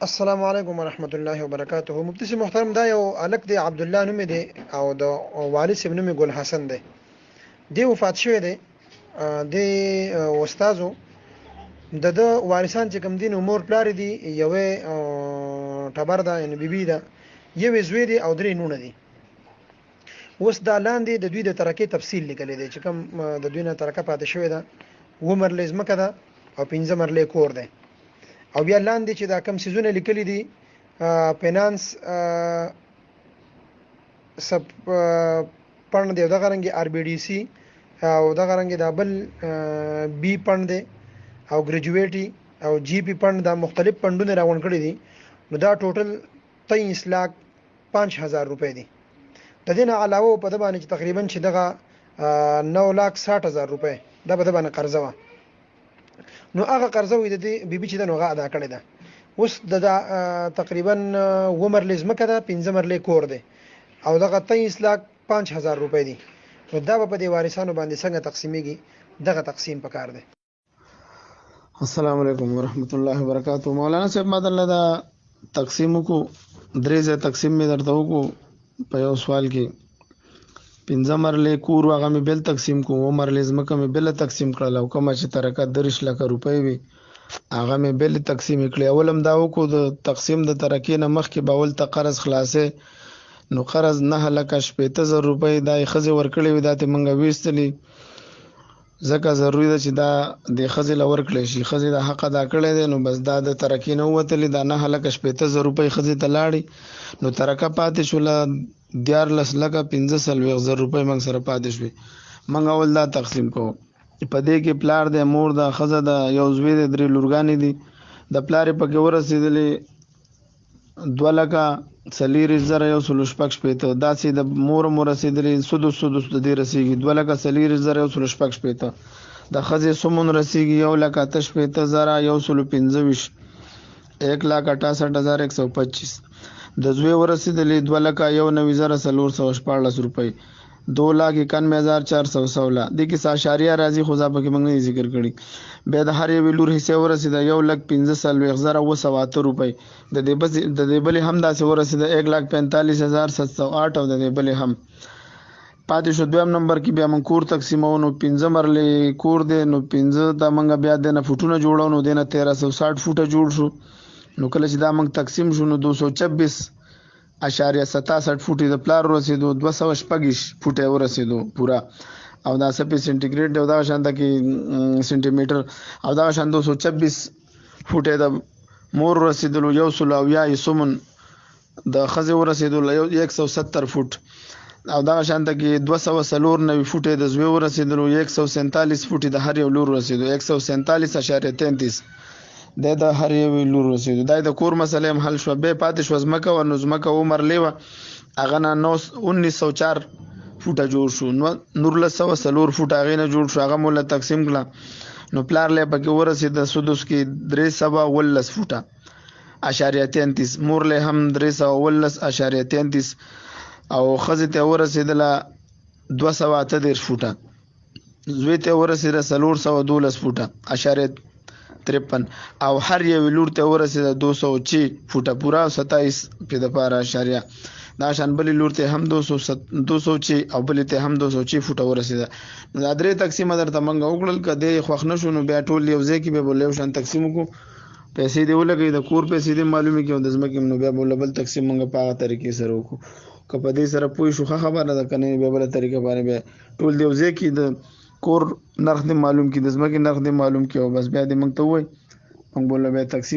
السلام علیکم ورحمت الله وبرکاته. مفتی سي محترم، دا یو الک دی عبد الله نومې دی او د والد صاحب نومې ګل حسن دی. دی وفات شوی دی. د استادو د وارثان چې کوم دین مور پلار دي، یوې ټبر ده یعنی بیبي ده، یوې زوی دی او درې نونه دي. اوس دا لاندې د دوی د ترکه تفصیل لیکل دی چې کوم د دوی نه ترکه پاتې شوی ده. ومرلې ځمکه ده او 15 مرلې کور دی. او بیا لاندې چې دا کم سيزونه لیکلي دي، فینانس سب پړن دی، دغه رنګ آر بي ډي سي او دغه رنګ د بل بي پړن دی او ګریجویټي او جي پی پړن، دا مختلف پړندونه راوړل کړي دي. نو دا ټوټل 23,05,000 روپۍ دي. د دې نه علاوه په د باندې تقریبا چې دغه 9,60,000 روپۍ دا په د باندې قرضه وه. نو هغه قرضه وي د دې بیبي چې د نوغه ادا کړی ده. اوس د تقریبا ومرلې ځمکه ده، 15 مرلې کور دی او دغه 23,05,000 روپۍ دي. نو دا به په دې وارثانو باندې څنګه تقسیمیږي؟ دغه تقسیم پکار دی. السلام علیکم ورحمت الله وبرکاتہ. مولانا صاحب ما دلته دا تقسیم کو درې ځای تقسیم می درته وکړو. په یو سوال کې 15 مرلې کور هغه مې بل تقسیم کو، و مرلې ځمکه مې بل تقسیم کړل او کومه چې ترکه 30 لک روپۍ وي هغه مې بل تقسیم کړی. اولم دا وکړو د تقسیم د ترکې نه مخکې باول ته قرض خلاصې، نو قرض 9,60,000 روپۍ دا خزه ورکړې وي، دا ته منګه وېستلې ځکه ضروری ده چې دا د خزه لور کړی شي. خزه د حق ادا کړی دی، نو بس دا د ترکې نه وتلې دا 9,60,000 روپۍ خزه ته لاړې، نو ترکه پاتې شو 14,15,000 روپۍ موږ سره پاتې شوې. موږ اول دا تقسیم کوو. په دې کې پلار دی، مور ده، خزه ده، یو زوی دی، درې لورګانې دي. د پلار پکې ورسېدلې 2,40,160. داسې د مور رسېدلې سدس د دې رسېږي 2,40,160. د خزې سمون رسېږي 1,68,125. 1,68,125. د زوی ورسېدلې 2,91,414 روپۍ. 2,91,416. دې کې اشاریه راځي خو ځا پکې موږ نه ذکر کړی. بیا د هر یو لور حصے ورسېده 1,15,008 روپۍ. د دې بلې هم داسې ورسېده 1,45,708 او د دې بلې هم پاتې شو. دویم نمبر کې بیا موږ کور تقسیمو. نو 15 مرلې کور دی، نو 15 د موږ بیا د نه فوټونه جوړو، نو د نه 1360 فوټه جوړ شو. نو کله چې دا موږ تقسیم شو نو 226.67 فوټه د پلار ورسېدو، 226 فوټه ورسېدو پورا. او دا سپې سنټیګریډ او دا شان د کې سنټیمیټر او دا شان 226 فوټه د مور رسیدلو. 100 سمون د خزه ورسېدو 170 فوټ. او دا شان د کې 294 فوټه د زوی ورسېدلو. 147 فوټه د هر یو لور رسېدو. 147.33 د هر یو لور رسېدو. دا د کور مسله هم حل شو. به پاتې شو ځمکه او نظمکه عمر لیوه هغه نه 1904 فوټه جوړ شو. نور له 100 فوټه هغه نه جوړ شو، هغه مولا تقسیم کړه. نو پلار له پکې ورسېد سدس کې 319 فوټه 0.33. مور له هم 319.33 او خزه ته ورسېدله 213 فوټه. زوی ته ورسېده 412 فوټه 0.53 او هر یو لور ته ورسېده 206 فوټه پورا 27 په د پاره اشاریه. دا شان بلی لور ته هم 206 او بلی ته هم 206 فوټه ورسېده. دا درې تقسیم درته منګه وکړل. کده خوښ نشو نو بیا ټول یو ځای کې به بولیو شان تقسیم کو. پیسې دی ولګي د کور پیسې دی معلومه کې د ځمکې نو بیا بل تقسیم منګه په هغه طریقې سره وکړو. که په دې سره پوي شو خبره ده کنه به بل طریقې باندې به ټول دی یو ځای کې د کور نرخ دی معلوم کې د ځمکې نرخ دی معلوم کې او بس بیا دې موږ ته وای موږ بوله به تقسیم